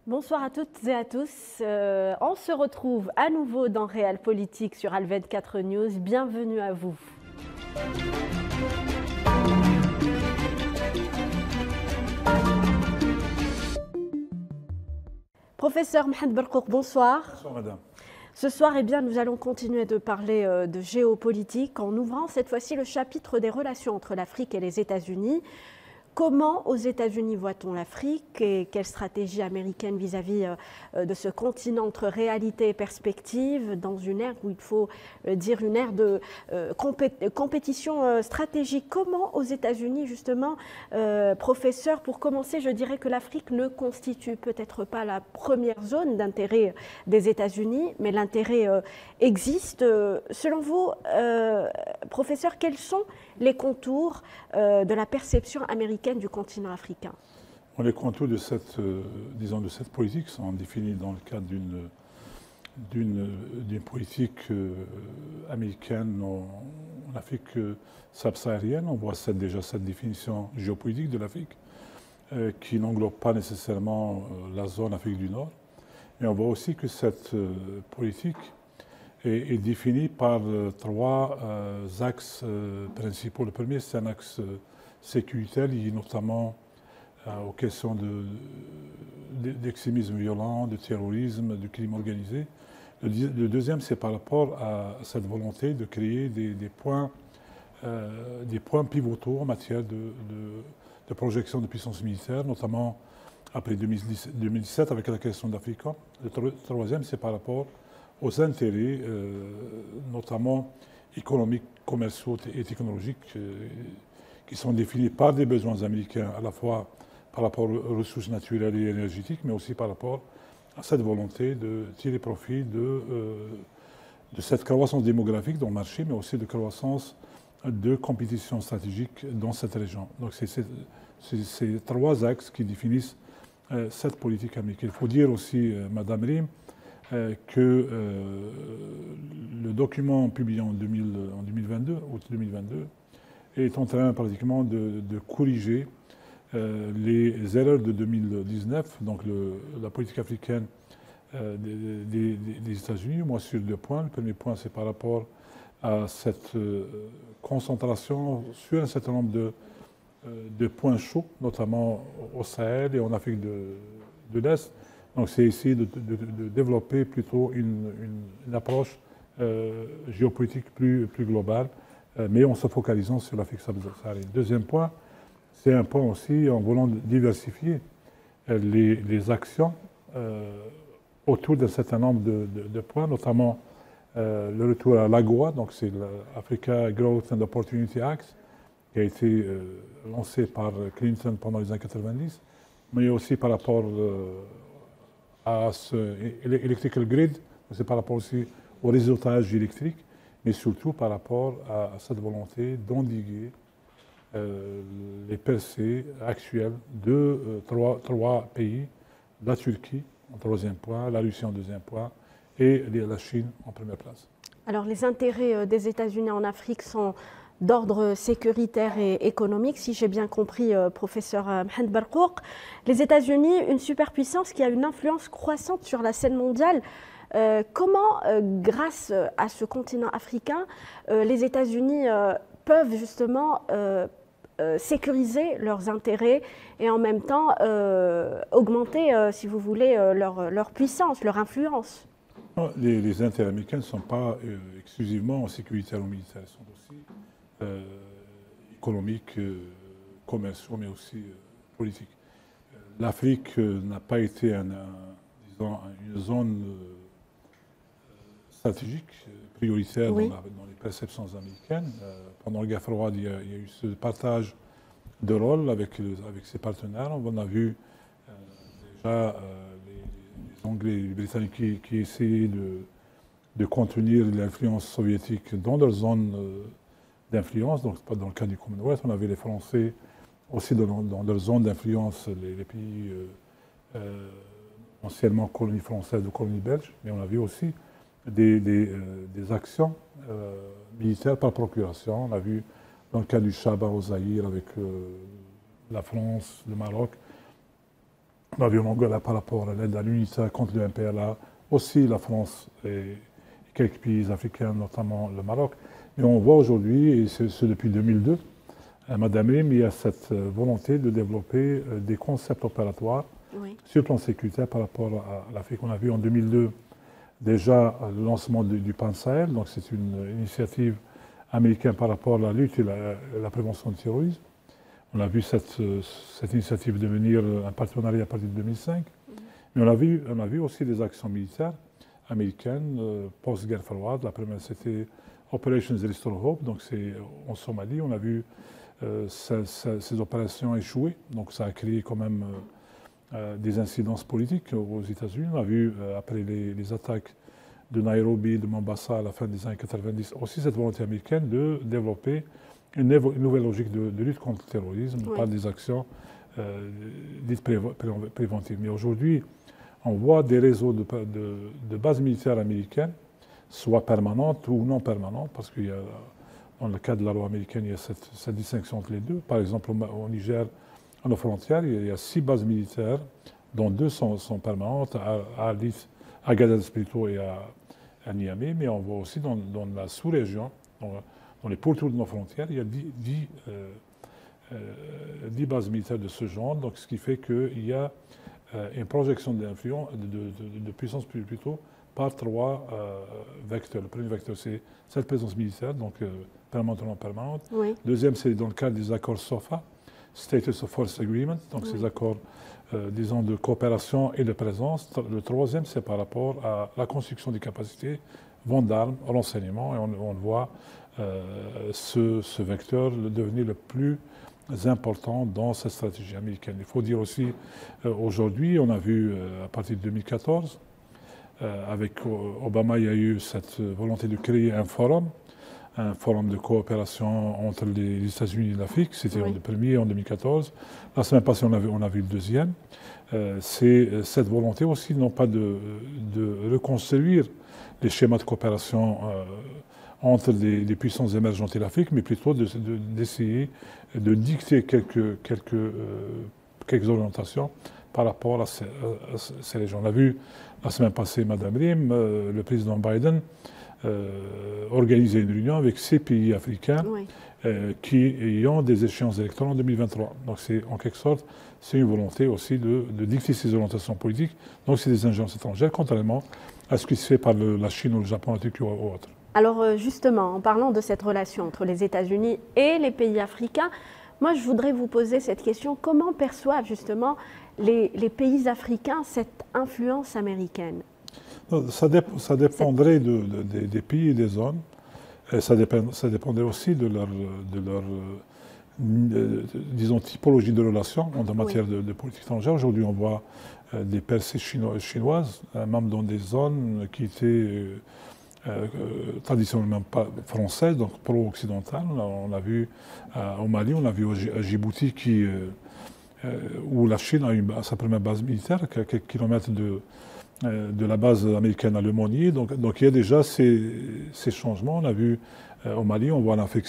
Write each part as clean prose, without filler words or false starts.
Bonsoir à toutes et à tous. On se retrouve à nouveau dans Réal Politique sur Al24 News. Bienvenue à vous. Professeur Mohamed Barkouk, bonsoir. Bonsoir madame. Ce soir, nous allons continuer de parler de géopolitique en ouvrant cette fois-ci le chapitre des relations entre l'Afrique et les États-Unis. Comment aux États-Unis voit-on l'Afrique et quelle stratégie américaine vis-à-vis de ce continent entre réalité et perspective dans une ère où il faut dire une ère de compétition stratégique? Comment aux États-Unis justement, professeur, pour commencer, je dirais que l'Afrique ne constitue peut-être pas la première zone d'intérêt des États-Unis, mais l'intérêt existe. Selon vous, professeur, quels sont les contours de la perception américaine du continent africain? Les contours de cette, de cette politique sont définis dans le cadre d'une politique américaine en Afrique subsaharienne. On voit déjà cette définition géopolitique de l'Afrique qui n'englobe pas nécessairement la zone Afrique du Nord. Mais on voit aussi que cette politique est définie par trois axes principaux. Le premier, c'est un axe sécuritaire lié notamment aux questions d'extrémisme violent, de terrorisme, de crime organisé. Le deuxième, c'est par rapport à cette volonté de créer des points pivotaux en matière de projection de puissance militaire, notamment après 2017 avec la question d'Africa. Le troisième, c'est par rapport aux intérêts, notamment économiques, commerciaux et technologiques, qui sont définis par des besoins américains, à la fois par rapport aux ressources naturelles et énergétiques, mais aussi par rapport à cette volonté de tirer profit de cette croissance démographique dans le marché, mais aussi de croissance de compétition stratégique dans cette région. Donc c'est ces trois axes qui définissent cette politique américaine. Il faut dire aussi, Madame Rim, que le document publié en 2022, août 2022, est en train pratiquement de corriger les erreurs de 2019, donc la politique africaine des États-Unis. Moi, sur deux points. Le premier point, c'est par rapport à cette concentration sur un certain nombre de points chauds, notamment au Sahel et en Afrique de l'Est. Donc c'est essayer de développer plutôt une approche géopolitique plus globale, mais en se focalisant sur l'Afrique subsaharienne. Deuxième point, c'est un point aussi en voulant diversifier les actions autour d'un certain nombre de points, notamment le retour à l'AGOA, donc c'est l'Africa Growth and Opportunity Act, qui a été lancé par Clinton pendant les années 90, mais aussi par rapport à ce electrical grid, c'est par rapport aussi au réseautage électrique, mais surtout par rapport à cette volonté d'endiguer les percées actuelles de trois pays, la Turquie en troisième point, la Russie en deuxième point et la Chine en première place. Alors les intérêts des États-Unis en Afrique sont d'ordre sécuritaire et économique, si j'ai bien compris, professeur Mohamed Barkouk. Les États-Unis, une superpuissance qui a une influence croissante sur la scène mondiale. Comment, grâce à ce continent africain, les États-Unis peuvent justement sécuriser leurs intérêts et en même temps augmenter, si vous voulez, leur puissance, leur influence? Les intérêts américains ne sont pas exclusivement sécuritaires ou militaires, ils sont aussi économiques, commerciaux, mais aussi politiques. L'Afrique n'a pas été disons, une zone stratégique, prioritaire Oui. dans les perceptions américaines. Pendant la guerre froide, il y a eu ce partage de rôle avec ses partenaires. On a vu déjà les Anglais et les Britanniques qui essayaient de contenir l'influence soviétique dans leur zone d'influence, donc pas dans le cas du Commonwealth. On avait les Français aussi dans leur zone d'influence, les pays anciennement colonies françaises ou colonies belges, mais on a vu aussi des actions militaires par procuration. On a vu dans le cas du Chaba au Zaïre avec la France, le Maroc, On a vu l'Angola par rapport à l'aide à l'UNITA contre le MPLA, aussi la France et quelques pays africains, notamment le Maroc. Mais on voit aujourd'hui, et c'est depuis 2002, Madame Rim, il y a cette volonté de développer des concepts opératoires sur le plan sécuritaire par rapport à l'Afrique. On a vu en 2002 déjà le lancement du PAN Sahel, donc c'est une initiative américaine par rapport à la lutte et la prévention du terrorisme. On a vu cette initiative devenir un partenariat à partir de 2005. Mais on a vu aussi des actions militaires américaines post-guerre froide. La première, c'était Operations Restore Hope, donc c'est en Somalie. On a vu ces opérations échouer, donc ça a créé quand même des incidences politiques aux États-Unis. On a vu, après les attaques de Nairobi, de Mombasa à la fin des années 90, aussi cette volonté américaine de développer une nouvelle logique de lutte contre le terrorisme par des actions dites préventives. Mais aujourd'hui, on voit des réseaux de bases militaires américaines, soit permanentes ou non permanentes, parce qu'il y a, dans le cadre de la loi américaine, il y a cette distinction entre les deux. Par exemple, au Niger, à nos frontières, il y a 6 bases militaires, dont 2 sont permanentes, à Agadez plutôt et à Niamey, mais on voit aussi dans la sous-région, dans les pourtours de nos frontières, il y a 10 bases militaires de ce genre, donc ce qui fait qu'il y a une projection d'influence, de puissance plutôt, par 3 vecteurs. Le premier vecteur, c'est cette présence militaire, donc permanente ou non permanente. Deuxième, c'est dans le cadre des accords SOFA, Status of Force Agreement, donc ces accords, disons, de coopération et de présence. Le troisième, c'est par rapport à la construction des capacités, vente d'armes, renseignement, et on voit ce vecteur devenir le plus important dans cette stratégie américaine. Il faut dire aussi, aujourd'hui, on a vu à partir de 2014, avec Obama, il y a eu cette volonté de créer un forum de coopération entre les États-Unis et l'Afrique. C'était le premier en 2014. La semaine passée, on a vu le deuxième. C'est cette volonté aussi, non pas de reconstruire les schémas de coopération entre les puissances émergentes et l'Afrique, mais plutôt d'essayer de dicter quelques orientations par rapport à ces régions. On a vu la semaine passée, Madame Rim, le président Biden, organiser une réunion avec 6 pays africains qui ont des échéances électorales en 2023. Donc c'est en quelque sorte, c'est une volonté aussi de dicter ces orientations politiques. Donc c'est des ingérences étrangères, contrairement à ce qui se fait par la Chine ou le Japon, la Turquie ou autres. Alors justement, en parlant de cette relation entre les États-Unis et les pays africains, moi je voudrais vous poser cette question, comment perçoivent justement les pays africains cette influence américaine? Ça dépendrait des pays et des zones. Et ça dépendrait aussi de leur disons, typologie de relations en matière de politique étrangère. Aujourd'hui, on voit des percées chinoises, même dans des zones qui étaient traditionnellement pas françaises, donc pro-occidentales. On a vu au Mali, on a vu à Djibouti, où la Chine a eu sa première base militaire, à quelques kilomètres de la base américaine à Lemonnier. Donc il y a déjà ces changements. On a vu au Mali, on voit en Afrique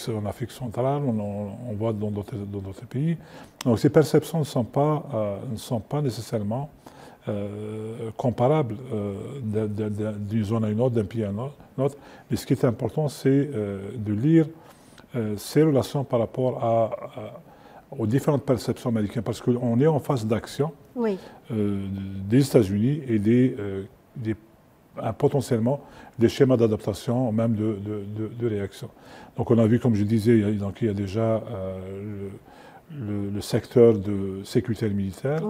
centrale, on voit dans d'autres pays. Donc ces perceptions ne sont pas nécessairement comparables d'une zone à une autre, d'un pays à un autre. Mais ce qui est important, c'est de lire ces relations par rapport aux différentes perceptions américaines, parce qu'on est en phase d'action des États-Unis et potentiellement des schémas d'adaptation, même de réaction. Donc on a vu, comme je disais, il y a déjà le secteur de sécurité militaire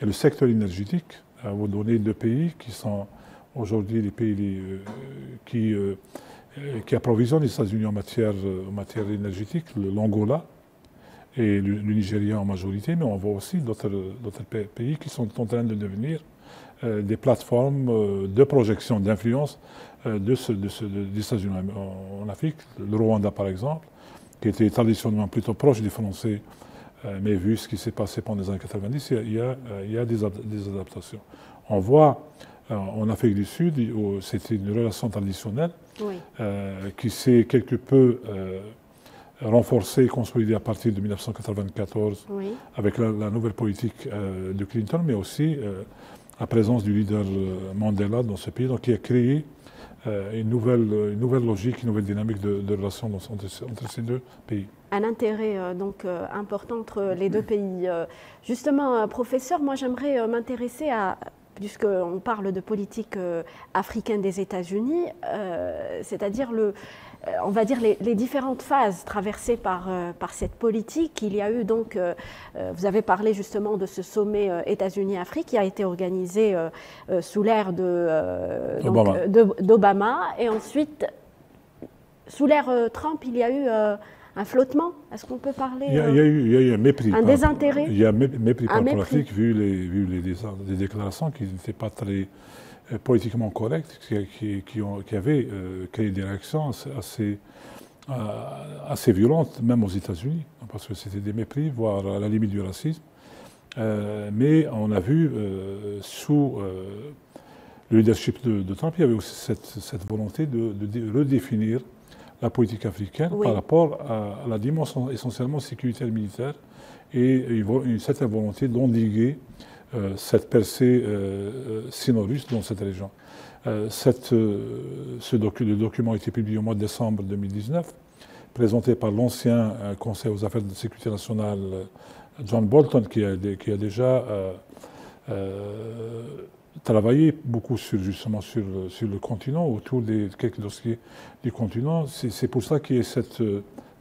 et le secteur énergétique. Vous donnez 2 pays qui sont aujourd'hui les pays qui approvisionnent les États-Unis en matière énergétique, l'Angola et le Nigeria en majorité, mais on voit aussi d'autres pays qui sont en train de devenir des plateformes de projection, d'influence des États-Unis en Afrique. Le Rwanda, par exemple, qui était traditionnellement plutôt proche des Français, mais vu ce qui s'est passé pendant les années 90, il y a des adaptations. On voit en Afrique du Sud, c'était une relation traditionnelle qui s'est quelque peu renforcée et consolidée à partir de 1994 Oui. avec la nouvelle politique de Clinton, mais aussi la présence du leader Mandela dans ce pays, donc qui a créé une nouvelle logique, une nouvelle dynamique de relations entre ces deux pays. Un intérêt important entre les deux pays. Justement, professeur, moi j'aimerais m'intéresser à, puisqu'on parle de politique africaine des États-Unis, c'est-à-dire on va dire les différentes phases traversées par cette politique. Il y a eu donc, vous avez parlé justement de ce sommet États-Unis-Afrique qui a été organisé sous l'ère d'Obama, et ensuite sous l'ère Trump, il y a eu un flottement. Est-ce qu'on peut parler il y a eu un mépris. Un désintérêt. Il y a un mépris par l'Afrique vu les déclarations qui n'étaient pas très politiquement correctes, qui avaient créé des réactions assez violentes, même aux États-Unis, parce que c'était des mépris, voire à la limite du racisme. Mais on a vu, sous le leadership de Trump, il y avait aussi cette volonté de redéfinir la politique africaine par rapport à la dimension essentiellement sécuritaire militaire et une certaine volonté d'endiguer cette percée sino-russe dans cette région. Le document a été publié au mois de décembre 2019, présenté par l'ancien Conseil aux affaires de sécurité nationale John Bolton, qui a déjà travaillé beaucoup justement sur le continent, autour des quelques dossiers du continent. C'est pour ça qu'il y a cette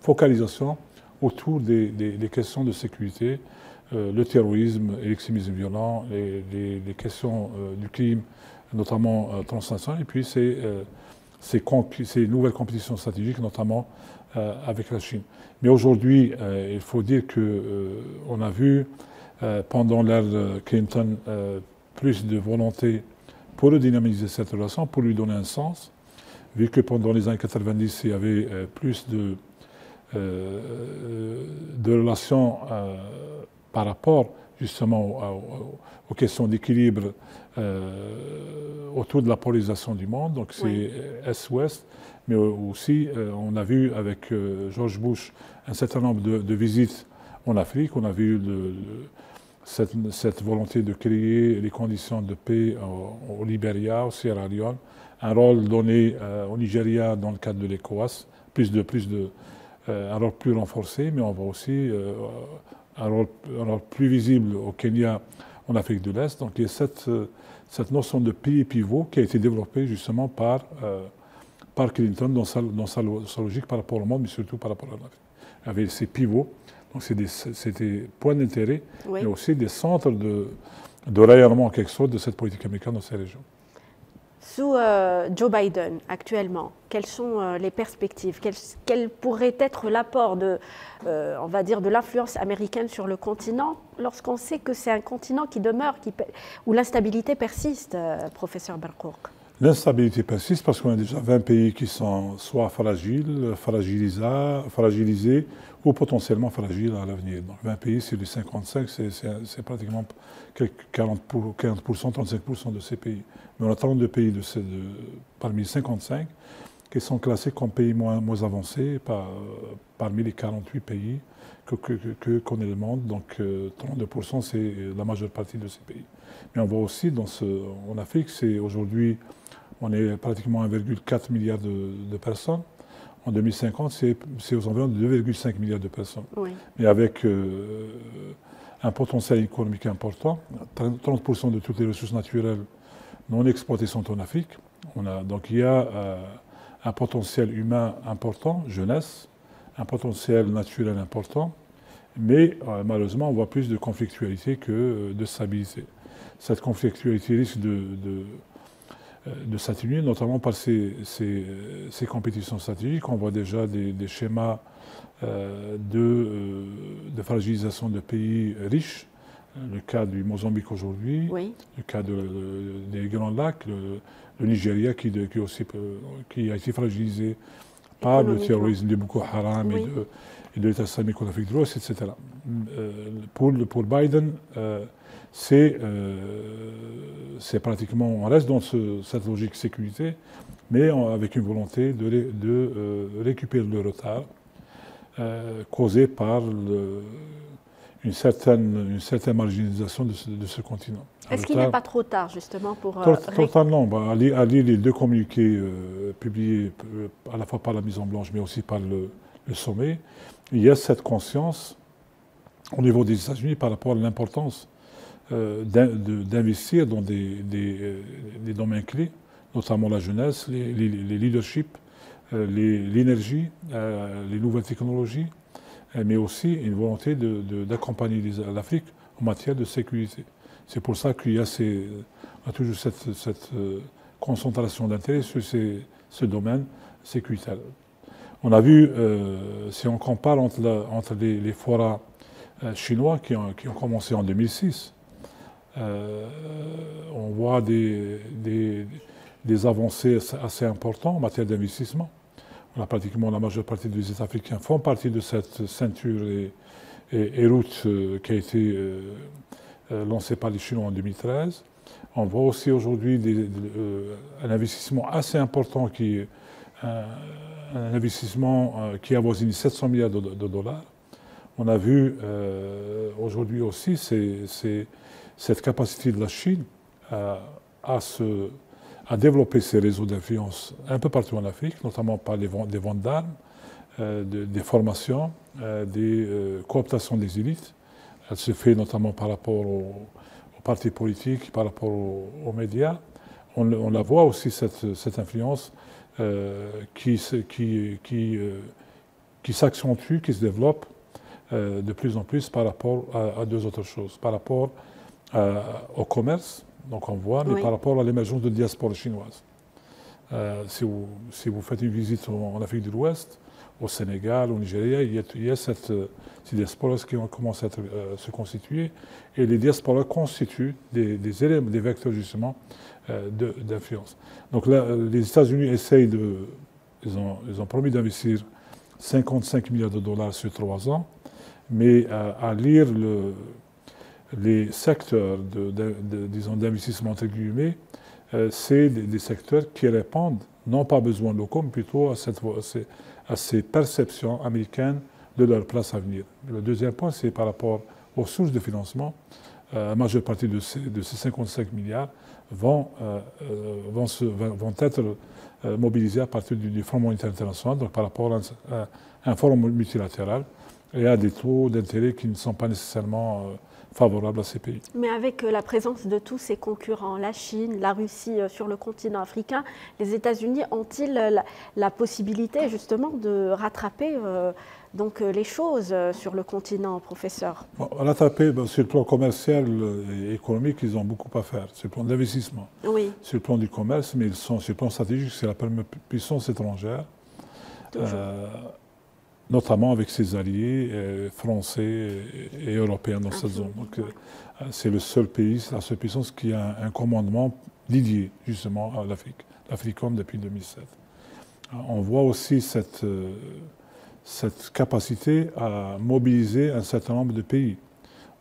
focalisation autour des questions de sécurité, le terrorisme et l'extrémisme violent, les questions du crime, notamment transnational, et puis ces nouvelles compétitions stratégiques, notamment avec la Chine. Mais aujourd'hui, il faut dire qu'on a vu pendant l'ère Clinton plus de volonté pour redynamiser cette relation, pour lui donner un sens, vu que pendant les années 90, il y avait plus de relations par rapport justement aux questions d'équilibre autour de la polarisation du monde, donc c'est Est-Ouest, mais aussi on a vu avec George Bush un certain nombre de visites en Afrique, on a vu cette volonté de créer les conditions de paix au Libéria, au Sierra Leone, un rôle donné au Nigeria dans le cadre de l'ECOWAS, un rôle plus renforcé, mais on voit aussi un rôle plus visible au Kenya, en Afrique de l'Est. Donc il y a cette notion de pays pivot qui a été développée justement par Clinton dans sa logique par rapport au monde, mais surtout par rapport à l'Afrique. Il y avait ces pivots. Donc c'est des points d'intérêt, mais aussi des centres de rayonnement en quelque sorte de cette politique américaine dans ces régions. Sous Joe Biden, actuellement, quelles sont les perspectives? Quel pourrait être l'apport on va dire, de l'influence américaine sur le continent, lorsqu'on sait que c'est un continent qui demeure, où l'instabilité persiste, professeur Barkouk? L'instabilité persiste parce qu'on a déjà 20 pays qui sont soit fragilisés ou potentiellement fragiles à l'avenir. Donc 20 pays sur les 55, c'est pratiquement 40%, 35% de ces pays. Mais on a 32 pays parmi les 55 qui sont classés comme pays moins avancés parmi les 48 pays qu'on est le monde. Donc 32%, c'est la majeure partie de ces pays. Mais on voit aussi en Afrique, aujourd'hui, on est pratiquement 1,4 milliard de personnes. En 2050, c'est aux environs de 2,5 milliards de personnes. Oui. Mais avec un potentiel économique important, 30% de toutes les ressources naturelles non exploitées sont en Afrique. Donc il y a un potentiel humain important, jeunesse, un potentiel naturel important, mais malheureusement, on voit plus de conflictualité que de stabilité. Cette conflictualité risque de s'atténuer, notamment par ces compétitions stratégiques. On voit déjà des schémas de fragilisation de pays riches. Le cas du Mozambique aujourd'hui, le cas des Grands Lacs, le Nigeria qui a été fragilisé par le terrorisme de Boko Haram et de l'État islamique en Afrique de l'Ouest, etc. Pour Biden, c'est pratiquement, on reste dans cette logique sécurité, mais avec une volonté de récupérer le retard causée par une certaine marginalisation de ce continent. Est-ce qu'il n'est pas trop tard, justement, pour... Trop tard, non. À lire les deux communiqués publiés à la fois par la Maison-Blanche, mais aussi par le sommet, il y a cette conscience au niveau des États-Unis par rapport à l'importance d'investir dans des domaines clés, notamment la jeunesse, les leaderships, l'énergie, les nouvelles technologies, mais aussi une volonté d'accompagner l'Afrique en matière de sécurité. C'est pour ça qu'il y a toujours cette concentration d'intérêt sur ce domaine sécuritaire. On a vu, si on compare entre les forats chinois qui ont commencé en 2006, on voit des avancées assez importantes en matière d'investissement. On a pratiquement la majeure partie des États africains font partie de cette ceinture et route qui a été lancée par les Chinois en 2013. On voit aussi aujourd'hui un investissement assez important un investissement qui avoisine 700 milliards de dollars. On a vu aujourd'hui aussi cette capacité de la Chine à développer ses réseaux d'influence un peu partout en Afrique, notamment par des ventes d'armes, des formations, des cooptations des élites. Elle se fait notamment par rapport aux partis politiques, par rapport aux médias. On la voit aussi, cette influence qui s'accentue, qui se développe de plus en plus par rapport à deux autres choses. Par rapport au commerce, donc on voit, mais par rapport à l'émergence de diaspora chinoise. Si vous faites une visite en Afrique de l'Ouest, au Sénégal, au Nigeria, il y a ces diasporas qui ont commencé à se constituer, et les diasporas constituent des vecteurs justement d'influence. Donc là, les États-Unis essayent ils ont promis d'investir 55 milliards de dollars sur 3 ans, mais à lire les secteurs d'investissement entre guillemets, c'est des secteurs qui répondent non pas aux besoins locaux, mais plutôt à ces perceptions américaines de leur place à venir. Le deuxième point, c'est par rapport aux sources de financement. La majeure partie de ces 55 milliards vont être mobilisés à partir du Fonds monétaire international, donc par rapport à un fonds multilatéral et à des taux d'intérêt qui ne sont pas nécessairement favorables à ces pays. Mais avec la présence de tous ces concurrents, la Chine, la Russie sur le continent africain, les États-Unis ont-ils la possibilité justement de rattraper donc les choses sur le continent, professeur? Rattraper, sur le plan commercial et économique, ils ont beaucoup à faire. Sur le plan d'investissement, sur le plan du commerce, mais sur le plan stratégique, c'est la première puissance étrangère. Notamment avec ses alliés français et européens dans cette zone. Donc c'est le seul pays, la seule puissance qui a un commandement dédié justement à l'Africom depuis 2007. On voit aussi cette capacité à mobiliser un certain nombre de pays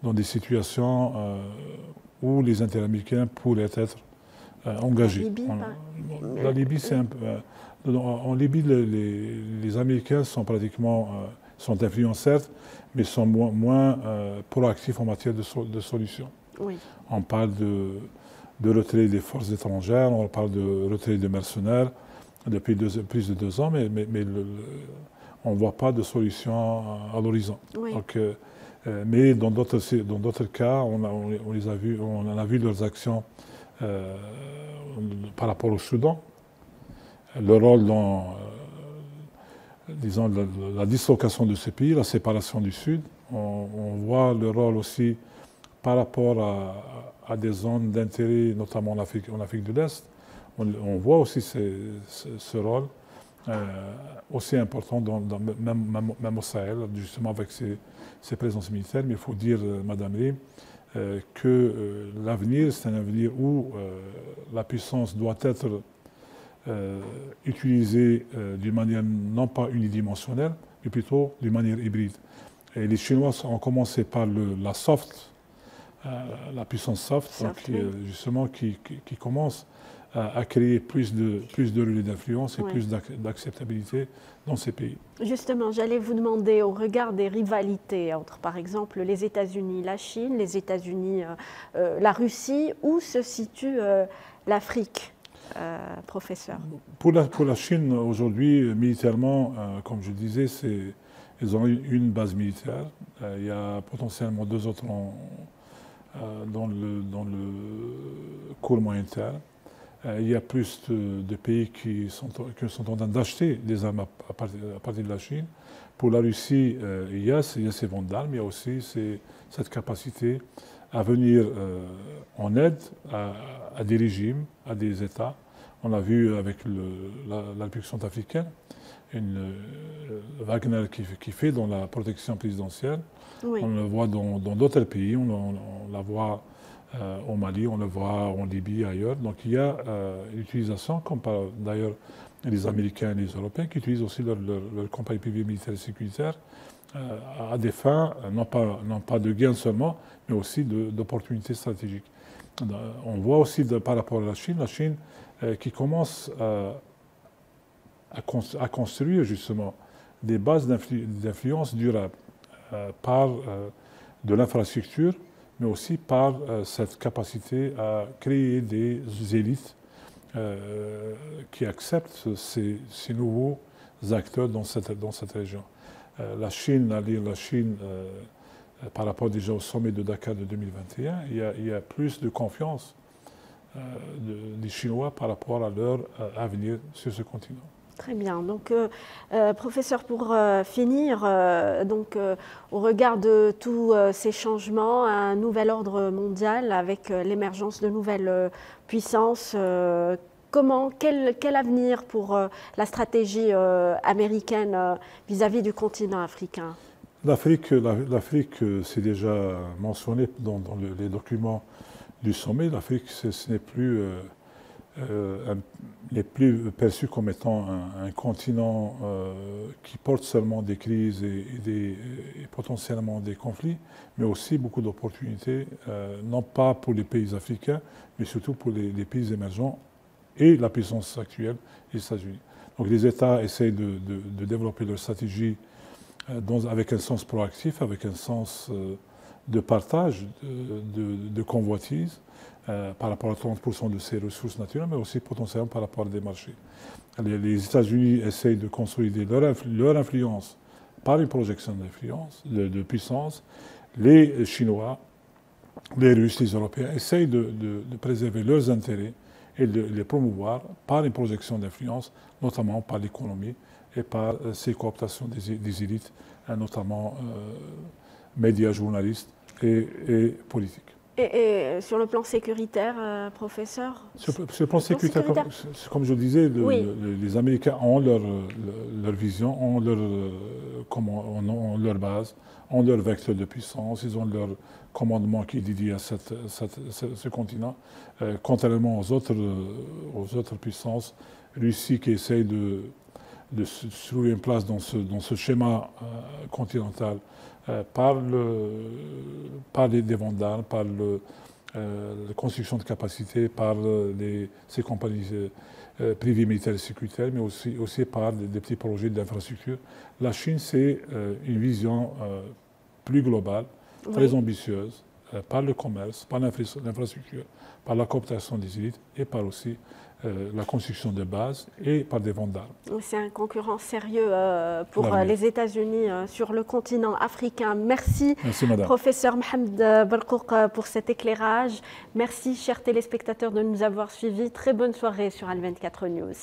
dans des situations où les intérêts américains pourraient être engagés. La Libye, c'est un peu... En Libye, les Américains sont sont influents certes, mais sont moins proactifs en matière de solutions. Oui. On parle de retrait des forces étrangères, on parle de retrait des mercenaires depuis plus de 2 ans, mais on ne voit pas de solution à l'horizon. Oui. Mais dans d'autres cas, on a vu leurs actions par rapport au Soudan. Le rôle dans, disons, la dislocation de ce pays, la séparation du Sud. On voit le rôle aussi par rapport à des zones d'intérêt, notamment en Afrique de l'Est. On voit aussi ce rôle aussi important, même au Sahel, justement avec ses présences militaires. Mais il faut dire, Madame Rim, que l'avenir, c'est un avenir où la puissance doit être utilisée d'une manière non pas unidimensionnelle, mais plutôt d'une manière hybride. Et les Chinois ont commencé par la soft, la puissance soft, donc, justement qui commence à créer plus de relais d'influence et plus d'acceptabilité dans ces pays. Justement, j'allais vous demander, au regard des rivalités entre, par exemple, les États-Unis, la Chine, les États-Unis, la Russie, où se situe l'Afrique, professeur? Pour la Chine, aujourd'hui, militairement, comme je disais, ils ont une base militaire. Il y a potentiellement 2 autres dans le court moyen terme. Il y a plus de pays qui sont en train d'acheter des armes à partir de la Chine. Pour la Russie, il y a ces ventes d'armes, il y a aussi cette capacité à venir en aide à des régimes, à des États. On l'a vu avec la République centrafricaine, Wagner qui fait dans la protection présidentielle. Oui. On le voit dans d'autres pays, on la voit au Mali, on le voit en Libye, ailleurs. Donc il y a l'utilisation, comme d'ailleurs les Américains et les Européens, qui utilisent aussi leur compagnie privée militaire et sécuritaire à des fins, non pas de gain seulement, mais aussi d'opportunités stratégiques. On voit aussi par rapport à la Chine qui commence à construire justement des bases d'influence durables par de l'infrastructure, mais aussi par cette capacité à créer des élites qui acceptent ces nouveaux acteurs dans cette région. La Chine, par rapport déjà au sommet de Dakar de 2021, il y a plus de confiance des Chinois par rapport à leur avenir sur ce continent. Très bien. Donc, professeur, pour finir, au regard de tous ces changements, un nouvel ordre mondial avec l'émergence de nouvelles puissances, quel avenir pour la stratégie américaine vis-à-vis du continent africain? L'Afrique, c'est déjà mentionné dans les documents du sommet. L'Afrique, ce n'est plus perçu comme étant un continent qui porte seulement des crises et potentiellement des conflits, mais aussi beaucoup d'opportunités, non pas pour les pays africains, mais surtout pour les pays émergents et la puissance actuelle, les États-Unis. Donc les États essayent de développer leur stratégie avec un sens proactif, avec un sens de partage, de convoitise, par rapport à 30% de ces ressources naturelles, mais aussi potentiellement par rapport à des marchés. Les États-Unis essayent de consolider leur influence par une projection d'influence, de puissance. Les Chinois, les Russes, les Européens essayent de préserver leurs intérêts et de les promouvoir par une projection d'influence, notamment par l'économie et par ces cooptations des élites, notamment médias, journalistes et politiques. Et sur le plan sécuritaire, professeur? Sur le plan sécuritaire, comme je disais, les Américains ont leur vision, ont leur base, ont leur vecteur de puissance, ils ont leur commandement qui est dédié à ce continent, contrairement aux autres puissances, Russie qui essaye de se trouver une place dans ce schéma continental par des ventes d'armes, par la construction de capacités, par ces compagnies privées militaires et sécuritaires, mais aussi par des petits projets d'infrastructure. La Chine, c'est une vision plus globale, très ambitieuse, par le commerce, par l'infrastructure, par la cooptation des élites et par aussi la construction de bases et par des ventes d'armes. C'est un concurrent sérieux pour les États-Unis sur le continent africain. Merci, professeur Mohamed Barkouk, pour cet éclairage. Merci, chers téléspectateurs, de nous avoir suivis. Très bonne soirée sur Al 24 News.